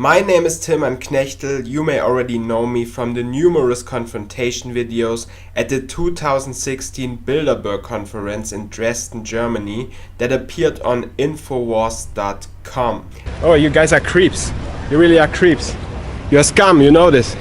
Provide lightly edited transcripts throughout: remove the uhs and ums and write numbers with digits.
My name is Tilman Knechtel. You may already know me from the numerous confrontation videos at the 2016 Bilderberg conference in Dresden, Germany that appeared on Infowars.com. Oh, you guys are creeps. You really are creeps. You're scum, you know this.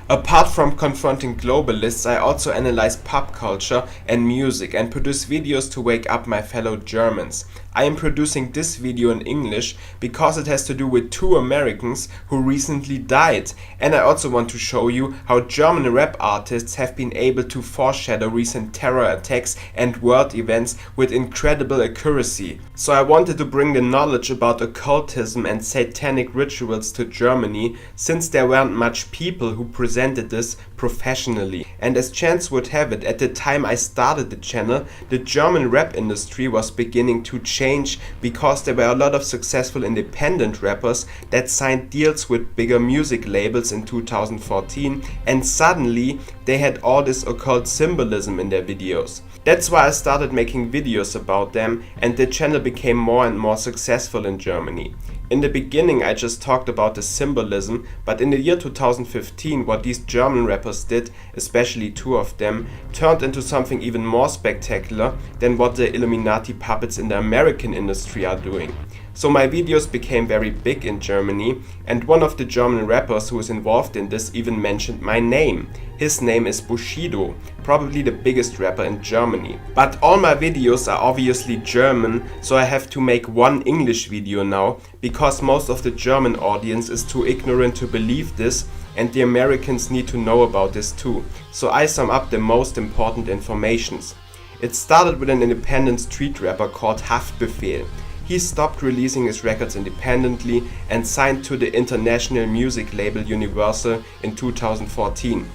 Apart from confronting globalists, I also analyze pop culture and music and produce videos to wake up my fellow Germans. I am producing this video in English because it has to do with two Americans who recently died, and I also want to show you how German rap artists have been able to foreshadow recent terror attacks and world events with incredible accuracy. So I wanted to bring the knowledge about occultism and satanic rituals to Germany, since there weren't much people who presented this professionally. And as chance would have it, at the time I started the channel, the German rap industry was beginning to change because there were a lot of successful independent rappers that signed deals with bigger music labels in 2014, and suddenly they had all this occult symbolism in their videos. That's why I started making videos about them, and the channel became more and more successful in Germany. In the beginning I just talked about the symbolism, but in the year 2015 what these German rappers did, especially two of them, turned into something even more spectacular than what the Illuminati puppets in the American industry are doing. So my videos became very big in Germany, and one of the German rappers who is involved in this even mentioned my name. His name is Bushido, probably the biggest rapper in Germany. But all my videos are obviously German, so I have to make one English video now, because most of the German audience is too ignorant to believe this, and the Americans need to know about this too. So I sum up the most important informations. It started with an independent street rapper called Haftbefehl. He stopped releasing his records independently and signed to the international music label Universal in 2014.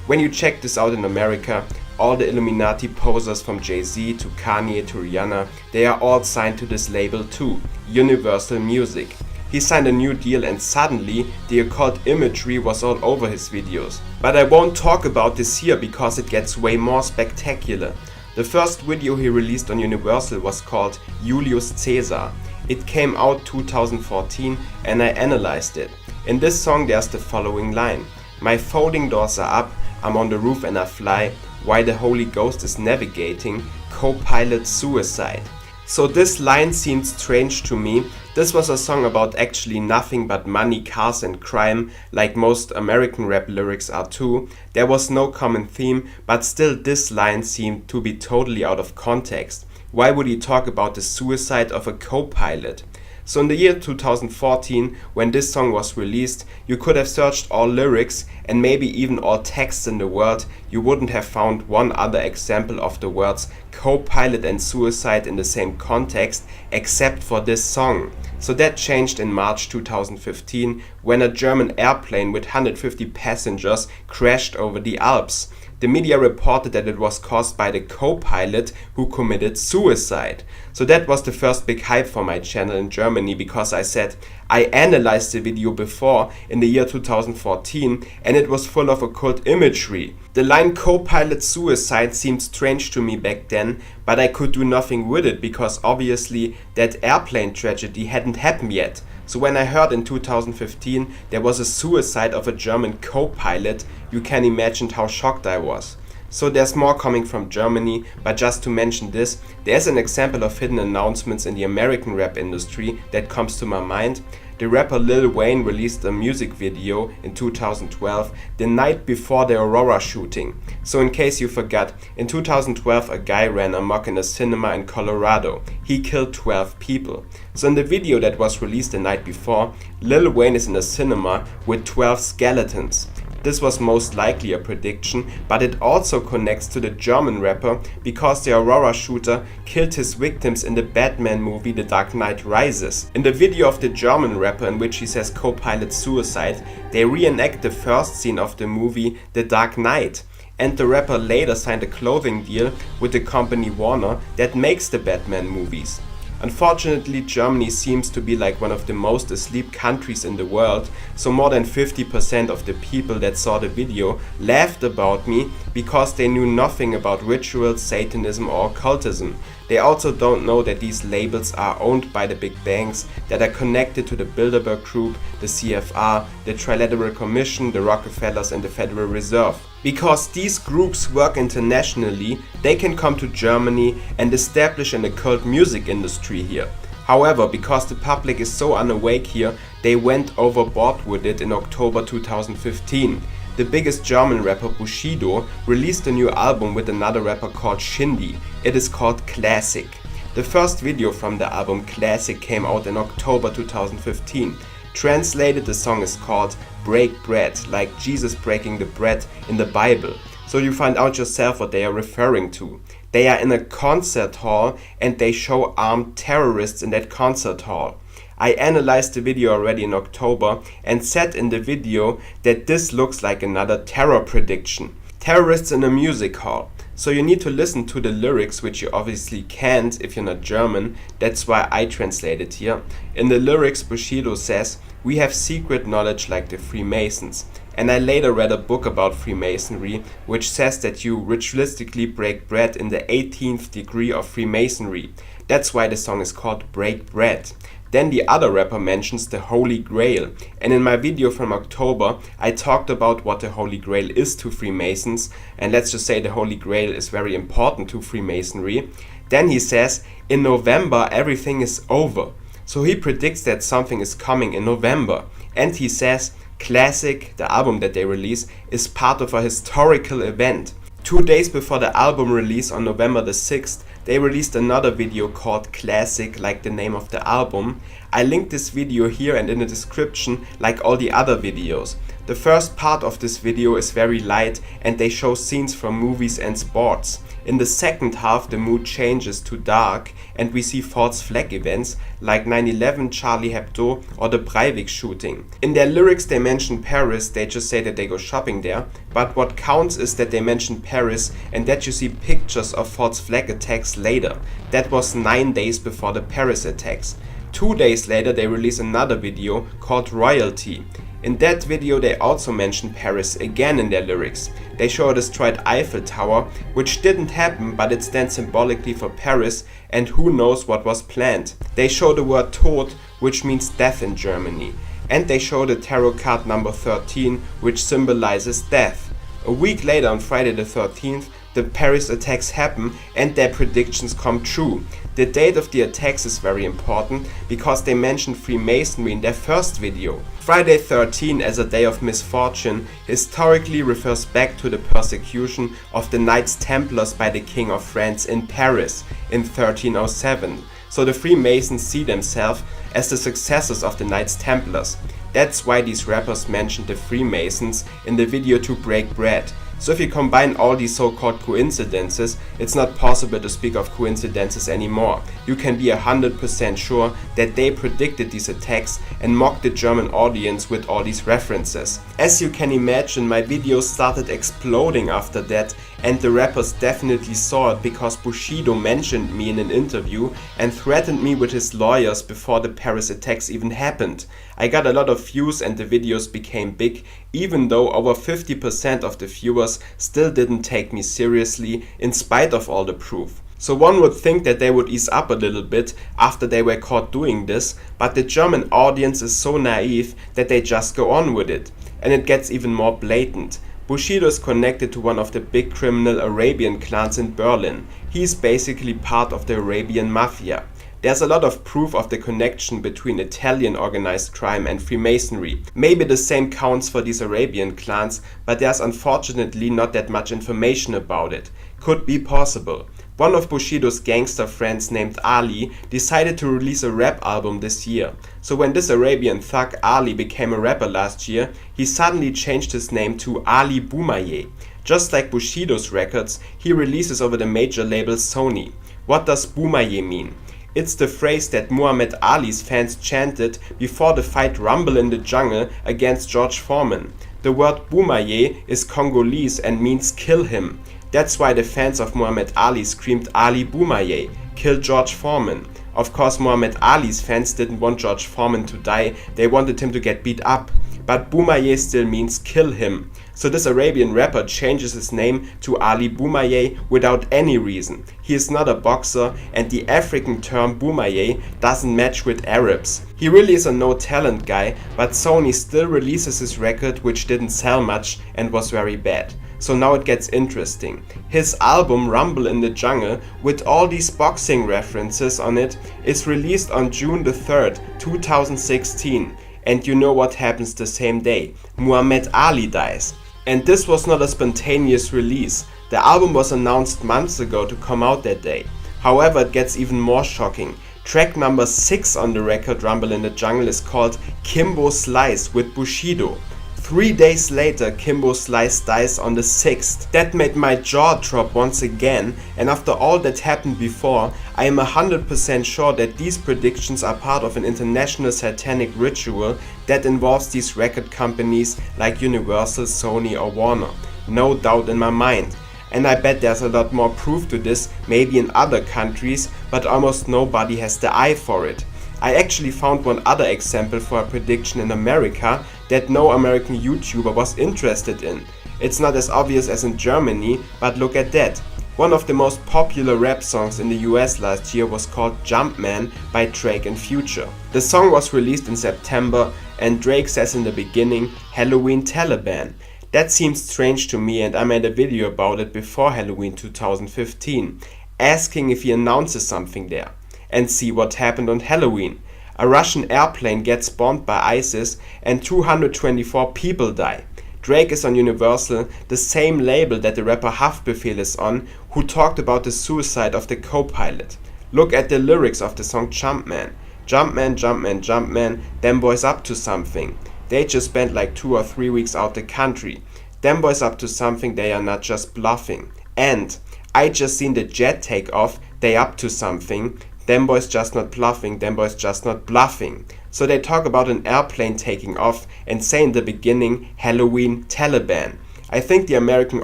When you check this out in America, all the Illuminati posers from Jay-Z to Kanye to Rihanna, they are all signed to this label too, Universal Music. He signed a new deal and suddenly the occult imagery was all over his videos. But I won't talk about this here because it gets way more spectacular. The first video he released on Universal was called Julius, Cesar. It came out 2014 and I analyzed it. In this song there's the following line: "My folding doors are up, I'm on the roof and I fly, while the Holy Ghost is navigating, co-pilot suicide." So this line seemed strange to me. This was a song about actually nothing but money, cars and crime, like most American rap lyrics are too. There was no common theme, but still this line seemed to be totally out of context. Why would he talk about the suicide of a co-pilot? So in the year 2014, when this song was released, you could have searched all lyrics and maybe even all texts in the world. You wouldn't have found one other example of the words co-pilot and suicide in the same context except for this song. So that changed in March 2015 when a German airplane with 150 passengers crashed over the Alps. The media reported that it was caused by the co-pilot who committed suicide. So that was the first big hype for my channel in Germany, because I said I analyzed the video before in the year 2014 and it was full of occult imagery. The line co-pilot suicide seemed strange to me back then, but I could do nothing with it because obviously that airplane tragedy hadn't happened yet. So when I heard in 2015 there was a suicide of a German co-pilot, you can imagine how shocked I was. So there's more coming from Germany, but just to mention this, there's an example of hidden announcements in the American rap industry that comes to my mind. The rapper Lil Wayne released a music video in 2012, the night before the Aurora shooting. So in case you forgot, in 2012 a guy ran amok in a cinema in Colorado. He killed 12 people. So in the video that was released the night before, Lil Wayne is in a cinema with 12 skeletons. This was most likely a prediction, but it also connects to the German rapper because the Aurora shooter killed his victims in the Batman movie The Dark Knight Rises. In the video of the German rapper in which he says co-pilot suicide, they reenact the first scene of the movie The Dark Knight. And the rapper later signed a clothing deal with the company Warner that makes the Batman movies. Unfortunately, Germany seems to be like one of the most asleep countries in the world, so more than 50% of the people that saw the video laughed about me because they knew nothing about rituals, Satanism or occultism. They also don't know that these labels are owned by the big banks that are connected to the Bilderberg Group, the CFR, the Trilateral Commission, the Rockefellers and the Federal Reserve. Because these groups work internationally, they can come to Germany and establish an occult music industry here. However, because the public is so unawake here, they went overboard with it in October 2015. The biggest German rapper Bushido released a new album with another rapper called Shindy. It is called Classic. The first video from the album Classic came out in October 2015. Translated, the song is called Break Bread, like Jesus breaking the bread in the Bible. So you find out yourself what they are referring to. They are in a concert hall and they show armed terrorists in that concert hall. I analyzed the video already in October and said in the video that this looks like another terror prediction. Terrorists in a music hall. So you need to listen to the lyrics, which you obviously can't if you're not German. That's why I translate it here. In the lyrics, Bushido says, "We have secret knowledge like the Freemasons." And I later read a book about Freemasonry, which says that you ritualistically break bread in the 18th degree of Freemasonry. That's why the song is called Break Bread. Then the other rapper mentions the Holy Grail, and in my video from October I talked about what the Holy Grail is to Freemasons, and let's just say the Holy Grail is very important to Freemasonry. Then he says, in November everything is over. So he predicts that something is coming in November, and he says Classic, the album that they release, is part of a historical event. 2 days before the album release on November the 6th, they released another video called Classic, like the name of the album. I linked this video here and in the description, like all the other videos. The first part of this video is very light and they show scenes from movies and sports. In the second half the mood changes to dark and we see false flag events like 9/11, Charlie Hebdo or the Breivik shooting. In their lyrics they mention Paris, they just say that they go shopping there, but what counts is that they mention Paris and that you see pictures of false flag attacks later. That was 9 days before the Paris attacks. 2 days later they release another video called Royalty. In that video they also mention Paris again in their lyrics. They show a destroyed Eiffel Tower, which didn't happen but it stands symbolically for Paris and who knows what was planned. They show the word Tod, which means death in Germany. And they show the tarot card number 13, which symbolizes death. A week later, on Friday the 13th, the Paris attacks happen and their predictions come true. The date of the attacks is very important because they mentioned Freemasonry in their first video. Friday 13 as a day of misfortune historically refers back to the persecution of the Knights Templars by the King of France in Paris in 1307. So the Freemasons see themselves as the successors of the Knights Templars. That's why these rappers mentioned the Freemasons in the video to Break Bread. So if you combine all these so-called coincidences, it's not possible to speak of coincidences anymore. You can be 100% sure that they predicted these attacks and mocked the German audience with all these references. As you can imagine, my videos started exploding after that, and the rappers definitely saw it because Bushido mentioned me in an interview and threatened me with his lawyers before the Paris attacks even happened. I got a lot of views and the videos became big, even though over 50% of the viewers still didn't take me seriously in spite of all the proof. So one would think that they would ease up a little bit after they were caught doing this, but the German audience is so naive that they just go on with it. And it gets even more blatant. Bushido is connected to one of the big criminal Arabian clans in Berlin. He's basically part of the Arabian Mafia. There's a lot of proof of the connection between Italian organized crime and Freemasonry. Maybe the same counts for these Arabian clans, but there's unfortunately not that much information about it. Could be possible. One of Bushido's gangster friends named Ali decided to release a rap album this year. So when this Arabian thug Ali became a rapper last year, he suddenly changed his name to Ali Boumaier. Just like Bushido's records, he releases over the major label Sony. What does Boumaier mean? It's the phrase that Muhammad Ali's fans chanted before the fight Rumble in the Jungle against George Foreman. The word Boumaier is Congolese and means kill him. That's why the fans of Muhammad Ali screamed Ali Boumaier, kill George Foreman. Of course Muhammad Ali's fans didn't want George Foreman to die, they wanted him to get beat up. but Boumaier still means kill him. So this Arabian rapper changes his name to Ali Boumaier without any reason. He is not a boxer, and the African term Boumaier doesn't match with Arabs. He really is a no talent guy, but Sony still releases his record, which didn't sell much and was very bad. So now it gets interesting. His album Rumble in the Jungle, with all these boxing references on it, is released on June the 3rd, 2016. And you know what happens the same day? Muhammad Ali dies. And this was not a spontaneous release. The album was announced months ago to come out that day. However, it gets even more shocking. Track number 6 on the record Rumble in the Jungle is called Kimbo Slice with Bushido. 3 days later, Kimbo Slice dies on the 6th. That made my jaw drop once again, and after all that happened before, I am 100% sure that these predictions are part of an international satanic ritual that involves these record companies like Universal, Sony or Warner. No doubt in my mind. And I bet there's a lot more proof to this, maybe in other countries, but almost nobody has the eye for it. I actually found one other example for a prediction in America that no American YouTuber was interested in. It's not as obvious as in Germany, but look at that. One of the most popular rap songs in the US last year was called Jumpman by Drake and Future. The song was released in September, and Drake says in the beginning, Halloween Taliban. That seems strange to me, and I made a video about it before Halloween 2015, asking if he announces something there. And see what happened on Halloween. A Russian airplane gets bombed by ISIS and 224 people die. Drake is on Universal, the same label that the rapper Haftbefehl is on, who talked about the suicide of the co-pilot. Look at the lyrics of the song Jumpman. Jumpman, Jumpman, Jumpman, them boys up to something. They just spent like 2 or 3 weeks out the country. Them boys up to something, they are not just bluffing. And I just seen the jet take off, they up to something. Them boys just not bluffing, them boys just not bluffing. So they talk about an airplane taking off and say in the beginning, Halloween Taliban. I think the American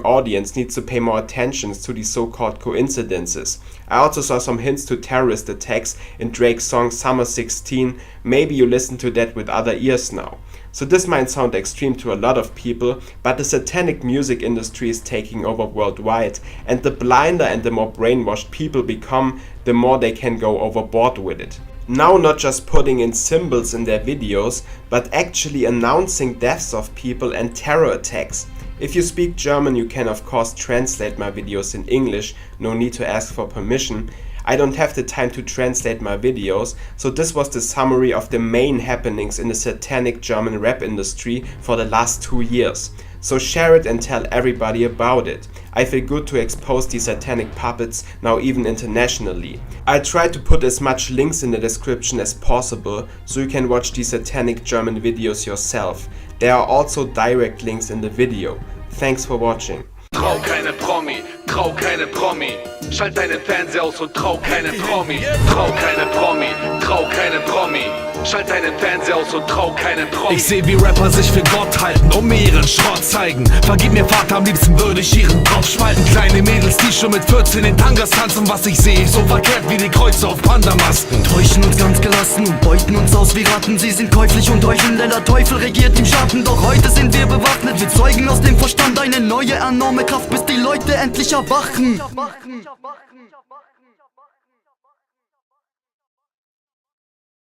audience needs to pay more attention to these so-called coincidences. I also saw some hints to terrorist attacks in Drake's song Summer 16. Maybe you listen to that with other ears now. So this might sound extreme to a lot of people, but the satanic music industry is taking over worldwide, and the blinder and the more brainwashed people become, the more they can go overboard with it. Now not just putting in symbols in their videos, but actually announcing deaths of people and terror attacks. If you speak German, you can of course translate my videos in English, no need to ask for permission. I don't have the time to translate my videos, so this was the summary of the main happenings in the satanic German rap industry for the last 2 years. So share it and tell everybody about it. I feel good to expose these satanic puppets now even internationally. I try to put as much links in the description as possible so you can watch these satanic German videos yourself. There are also direct links in the video. Thanks for watching. Trau keine Promi, trau keine Promi. Schalt deinen Fernseher aus und trau keine Promi. Trau keine Promi, trau keine Promi. Schalt deinen Fernseher aus und trau keine Promi. Ich seh wie Rapper sich für Gott halten und mir ihren Schrott zeigen. Vergib mir Vater, am liebsten würde ich ihren Kopf spalten. Kleine Mädels, die schon mit 14 in Tangas tanzen. Was ich sehe, so verkehrt wie die Kreuze auf Pandamasten. Täuschen uns ganz gelassen und beuten uns aus wie Ratten. Sie sind käuflich und heucheln, denn der Teufel regiert im Schatten. Doch heute sind wir bewaffnet, wir zeugen aus dem Verstand eine neue enorme Kraft, bis die Leute endlich erwachen.